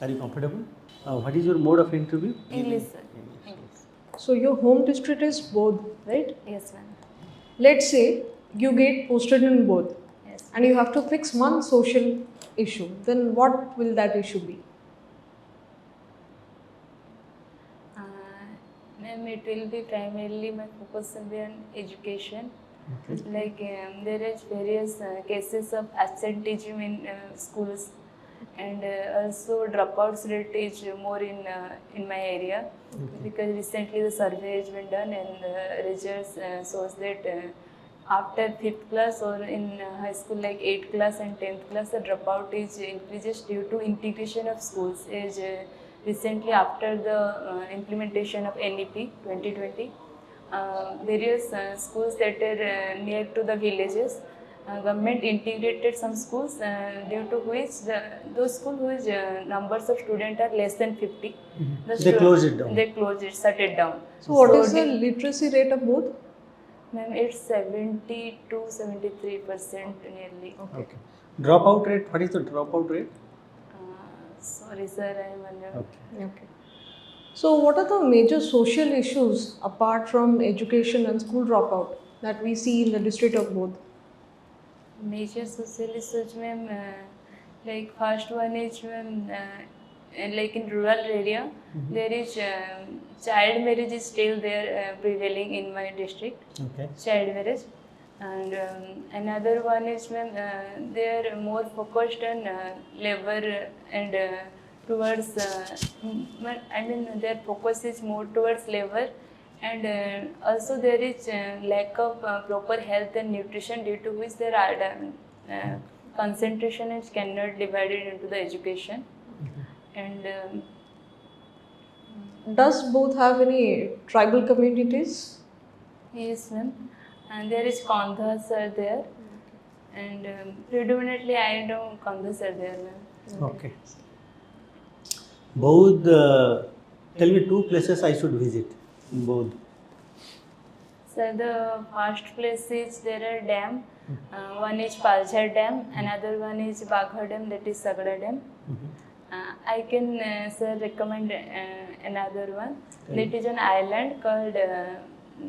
Are you comfortable? What is your mode of interview? English, sir. English. English. So your home district is both, right? Yes, ma'am. Let's say you get posted in both Yes. and you have to fix one social issue. Then what will that issue be? Uh, Ma'am, it will be primarily my focus will be on education. Okay. Like there is various cases of absenteeism in schools, and also dropouts rate is more in my area, because recently the survey has been done and the results shows that after 5th class or in high school like 8th class and 10th class, the dropout is increases due to integration of schools. Is recently after the implementation of NEP 2020. Various schools that are near to the villages, government integrated some schools due to which those schools whose numbers of students are less than 50, They close it down. They close it, shut it down. So what is the the literacy rate of both? Ma'am, it's 70 to 73% nearly. Okay. Dropout rate. What is the dropout rate? Sorry, sir, I am unaware. Okay. Okay. So what are the major social issues apart from education and school dropout that we see in the district of both? Major social issues, ma'am, like first one is, ma'am, like in rural area, there is child marriage is still there prevailing in my district. Okay. Child marriage. And another one is, ma'am, they are more focused on labor and towards, I mean, their focus is more towards labor, and also there is lack of proper health and nutrition, due to which there are concentration is cannot divided into the education. And Does both have any tribal communities? yes, ma'am, and there is Kandhas are there, and predominantly I know Kandhas are there, ma'am. Okay. Both. Tell me two places I should visit in both. So the first place is there are dam. One is Palchar Dam, another one is Bagha Dam, that is Sagada Dam. I can sir recommend another one. That is an island called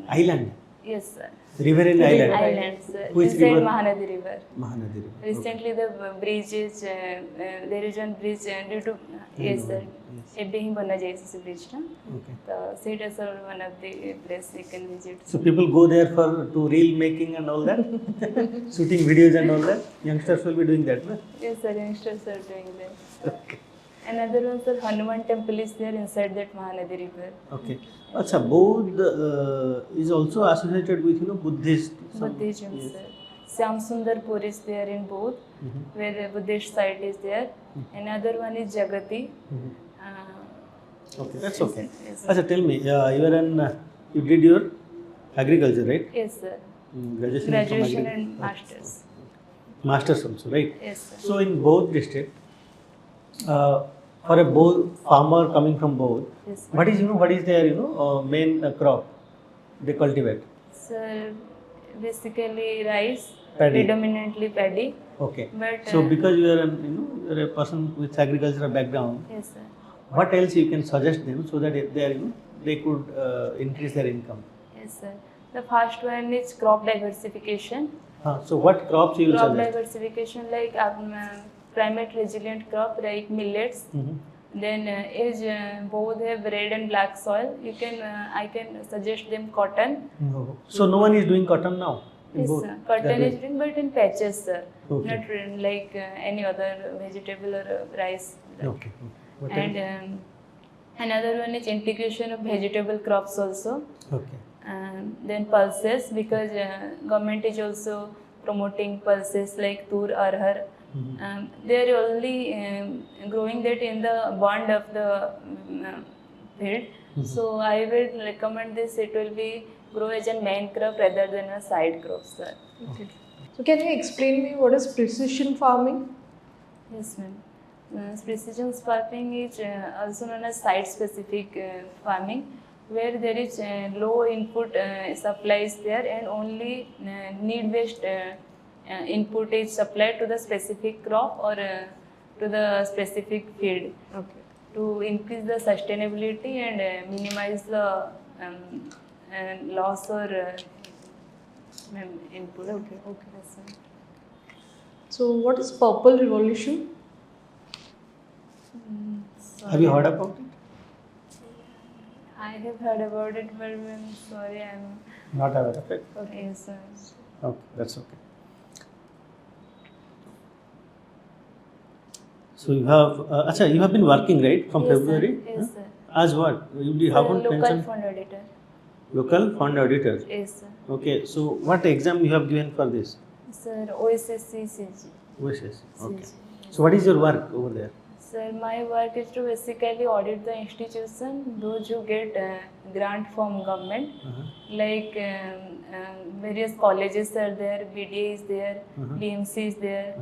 Island. yes, sir. Riverine island. Island, sir. Which Inside river? Mahanadi River. Mahanadi River. Recently the bridge is there is one bridge due to yes, sir. ଏବେ ହିଁ ବନା ଯାଇଛି ସେ ବ୍ରିଜଟା, Okay. ତ ସେଇଟା sir one of the place you can visit. So people go there for to reel making and all that, shooting videos and all that. Youngsters will be doing that, no? Yes, sir, youngsters are doing that. Okay. Another one, sir, Hanuman temple is there inside that Mahanadi river. Okay. Acha, Bodh is also associated with Buddhist. Buddhism, Yes. sir. Syam Sundar Pur is there in both, where the Buddhist site is there. Another one is Jagati. Okay, that's okay. Yes, Acha, tell me, you are an you did your agriculture, right? yes, sir. Graduation, Graduation from and masters. masters also, right? Yes, sir. So in both district, for a both farmer coming from both, Yes, sir. what is their main crop they cultivate? Sir, basically rice, Paddy. predominantly paddy. Okay. But So because you are you're a person with agricultural background, yes, sir. what else you can suggest them so that if they are they could increase their income? Yes, sir. The first one is crop diversification. So what crops you will Crop suggest? diversification like climate resilient crop like millets. Mhm. Then both have red and black soil. You can I can suggest them cotton. No. So no one is doing cotton now in Yes, both. sir. Cotton is doing, but in patches, sir. Okay. Not like any other vegetable or rice. Okay. What And else? another one is integration of vegetable crops also. Okay. Then pulses, because government is also promoting pulses like tur, arhar. They are only growing that in the bond of the field. So I will recommend this. It will be grow as a main crop rather than a side crop, sir. Okay. So can you explain me what is precision farming? Yes, ma'am. Precision farming is also known as site-specific farming, where there is low input supply is there, and only need-based input is supplied to the specific crop or to the specific field Okay. to increase the sustainability and minimize the loss or input. Okay. Okay. Yes, sir. So what is Purple Revolution? Have you heard about it? I have heard about it, but I'm sorry, I'm Not aware of it. okay. Yes, sir. Okay, that's okay. So you have, you have been working, right, from Yes, February? sir. Yes, sir. As what? You Sir, haven't local mentioned fund auditor. local fund auditor. Yes, sir. Okay, so what exam you have given for this? Sir, OSSC CG. OSS. Okay. CG. So what is your work over there? Sir, my work is to basically audit the institution, those who get grant from government, like various colleges are there, BDA is there, DMC is there.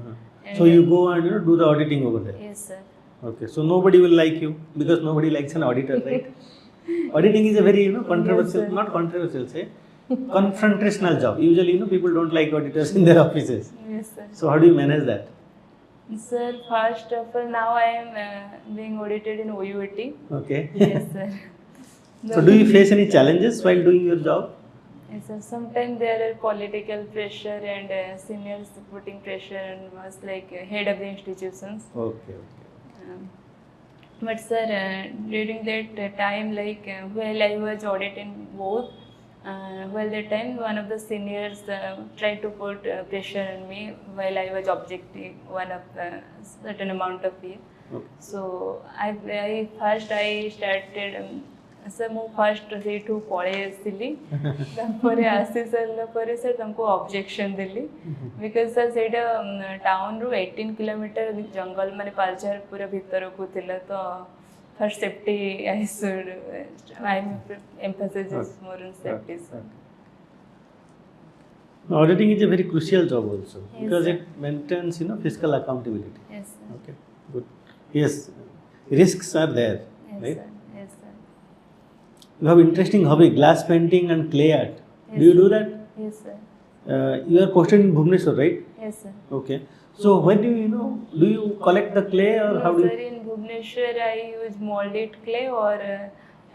And So you go and do the auditing over there. Yes, sir. Okay, so nobody will like you because nobody likes an auditor, right? Auditing is a very controversial, Yes, sir. not controversial, say confrontational job. Usually, people don't like auditors in their offices. Yes, sir. So how do you manage that? Sir, first of all, now I am being audited in OUAT. Okay. Yes, sir. So do you face any challenges while doing your job? Yes, sir. Sometimes there are political pressure and seniors putting pressure and was like head of the institutions. Okay. But sir, during that time, like while I was auditing both, while that time one of the seniors tried to put pressure on me while I was objecting one of certain amount of fee. Okay. So I started sir ମୁଁ first ସେଇଠୁ ପଳେଇ ଆସିଲି ତାପରେ ଆସି ସାରିଲା ପରେ sir ତାଙ୍କୁ objection ଦେଲି ବିକଜ ସାର୍ ସେଇଟା ଟାଉନରୁ 18 କିଲୋମିଟର ଜଙ୍ଗଲ ମାନେ ପାଲଝର ପୁରା ଭିତରକୁ ଥିଲା ତ first safety I should I emphasis more on safety sir. Auditing is a very crucial job also Yes, because sir. it maintains fiscal accountability. Yes, sir. Okay, good. Yes, risks are there, Yes, right? sir. Yes, sir. You have interesting hobby, glass painting and clay art. Yes, Do you do sir. that? Yes, sir. You are posted in Bhubaneswar, right? Yes, sir. Okay. So when do do you collect the clay or No, how do sir, you? in Bhubaneswar I use molded clay or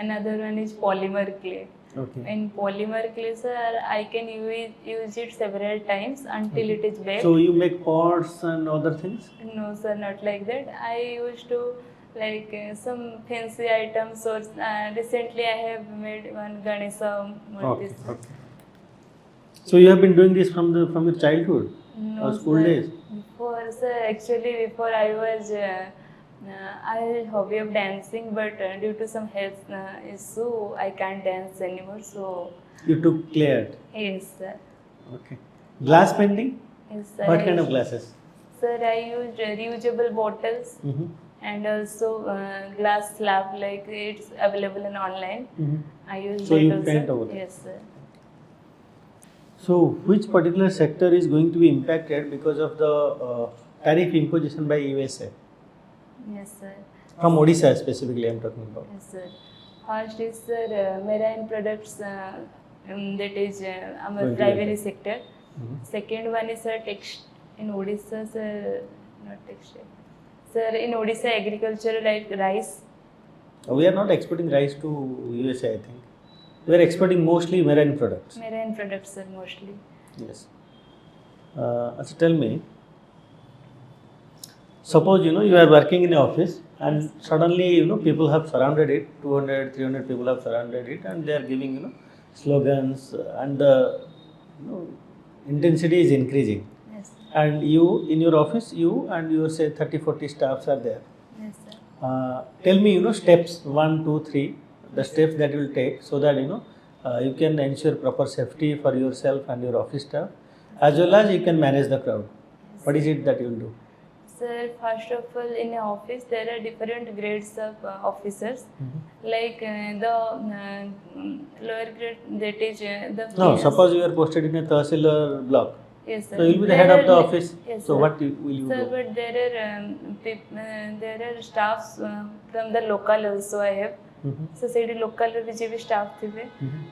another one is polymer clay. Okay. In polymer clay, sir, I can use it several times until it is baked. So you make pots and other things? No, sir, not like that. I used to like some fancy items or recently I have made one Ganesha Okay. Murti. Okay. So you have been doing this from your childhood No, or school sir. days? Before, sir, actually before I was I had hobby of dancing, but due to some health issue, I can't dance anymore. So You took clay art. yes, sir. Okay. Glass painting? Yes, sir. What kind of glasses? Sir, I used reusable bottles Mm-hmm. and also glass slab, like it's available in online. Mm-hmm. I use So that you also. paint over there? Yes, sir. So which particular sector is going to be impacted because of the tariff imposition by USA? Yes, sir. From Odisha specifically I am talking about. Yes, sir. First is sir, marine products, that is our Going to primary be sector. Mhm. Second one is sir, in Odisha, sir, not textile. Sir, in Odisha, agriculture like rice. We are not exporting rice to USA, I think. We are exporting mostly marine products. Marine products, sir, mostly. Yes. So tell me, suppose you are working in an office and suddenly people have surrounded it, 200, 300 people have surrounded it and they are giving slogans and the intensity is increasing. Yes, sir. And you in your office, you and your say 30, 40 staffs are there. Yes, sir. Tell me, steps 1, 2, 3, the steps that you will take so that you can ensure proper safety for yourself and your office staff, as well as you can manage the crowd. What is it that you will do? Sir, first of all, in an office there are different grades of officers. Like the lower grade, that is the. No, suppose you are posted in a Tahsil or block. Yes, sir. So you will be the There head of the are- office. Yes, So sir. what will you Sir, do? but there are there are staffs from the local also I have. सो से local भी जे भी staff थे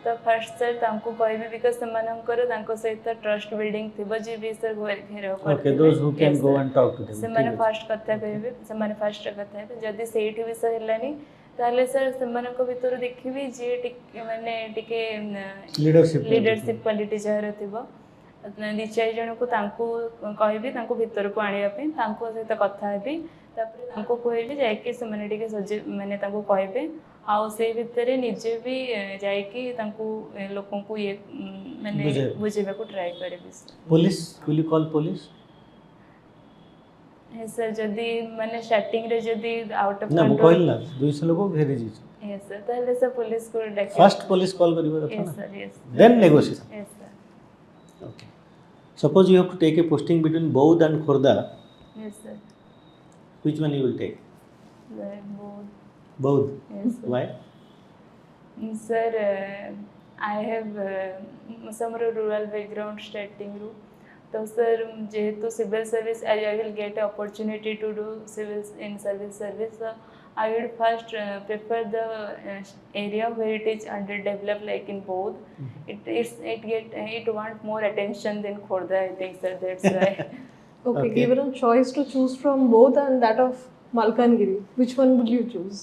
तो first sir तांको कहबे because सेमानकर तांको सहित trust building थिबो जे भी सर घेराव Okay, those who can go and talk to them. ସେମାନେ ठीक ଫାଷ୍ଟ କଥା କହିବେ ସେମାନେ ଫାଷ୍ଟ କଥା ହେବେ ଯଦି ସେଇଠି ବିଷୟ ହେଲାନି ତାହେଲେ ସାର୍ ସେମାନଙ୍କ ଭିତରୁ ଦେଖିବି ଯିଏ ଟିକେ ମାନେ ଟିକେ ଅଛି. Leadership. ଲିଡରସିପ୍ କ୍ୱାଲିଟି ଯାହାର ଥିବ ଦି ଚାରି ଜଣଙ୍କୁ ତାଙ୍କୁ କହିବି ତାଙ୍କୁ ଭିତରକୁ ଆଣିବା ପାଇଁ ତାଙ୍କ ସହିତ କଥା ହେବି ତାପରେ ତାଙ୍କୁ କହିବି ଯାଇକି ସେମାନେ ଟିକେ ମାନେ ତାଙ୍କୁ କହିବେ ଆଉ ସେଇ ଭିତରେ ନିଜେ ବି ଯାଇକି ତାଙ୍କୁ ଲୋକଙ୍କୁ ଇଏ ମାନେ ବୁଝେଇବାକୁ ଟ୍ରାଏ କରିବି Police? Will you call police? Sir जदि माने स्टार्टिंग रे जदि आउट ऑफ ना वो कहल ना 200 लोग घेरी जी. यस सर ताहले सर पुलिस को डाके First police call करिबा कथा यस ना. Sir yes Then negotiation. Yes sir Okay. Suppose you have to take a posting between Baud and Khorda. Yes sir Which one you will take? बहुत Baud. Yes Why? Sir I have some rural background starting रू तो sir जेहेतु civil service I will get opportunity to do civil in civil service I would first prefer the area where it is underdeveloped, like in both. It want more attention than Khordha, I think, sir. That's why. Okay, Okay. given a choice to choose from both and that of Malkangiri, which one would you choose?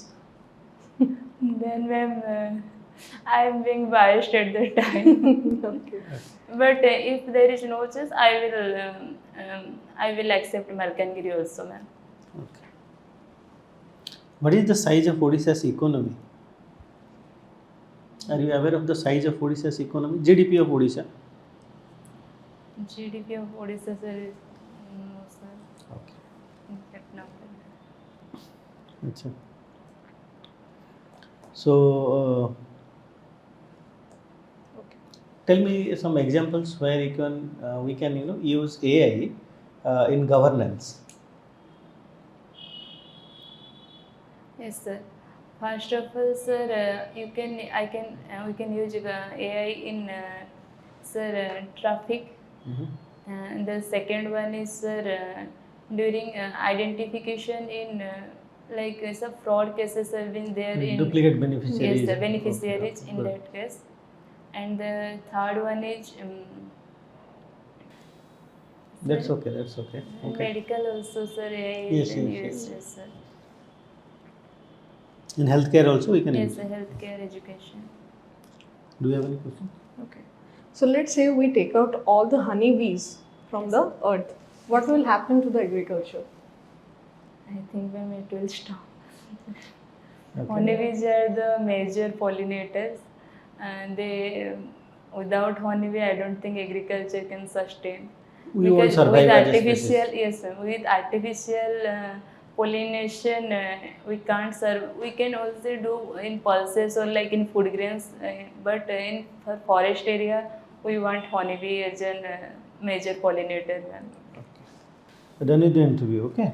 Then, ma'am, I am being biased at that time. Okay. But if there is no choice, I will accept Malkangiri also, ma'am. Okay. What is the size of Odisha's economy? Are you aware of the size of Odisha's economy? GDP of Odisha? GDP of Odisha, sir, is no, sir. Okay. That number. Achha. So, tell me some examples where we can use AI in governance. Yes, sir. First of all, sir, we can use AI in traffic. And the second one is, sir, during identification in like some fraud cases have been there in Duplicate beneficiaries. yes, sir, beneficiaries Okay, in good. that case. And the third one is That's okay. That's okay. Okay. medical also, sir. AI Yes, is yes, used, yes, sir. In healthcare also we can Yes, use. sir, healthcare education. Do you have any question? Okay. So let's say we take out all the honeybees from the earth. What will happen to the agriculture? I think when it will stop. Okay. Honeybees are the major pollinators, and without honeybee, I don't think agriculture can sustain. We won't survive with as a artificial, species. yes, sir, with artificial pollination, we can't serve. We can also do in pulses or like in food grains, but in for forest area, we want honeybee as a major pollinator. Done with the interview. Okay.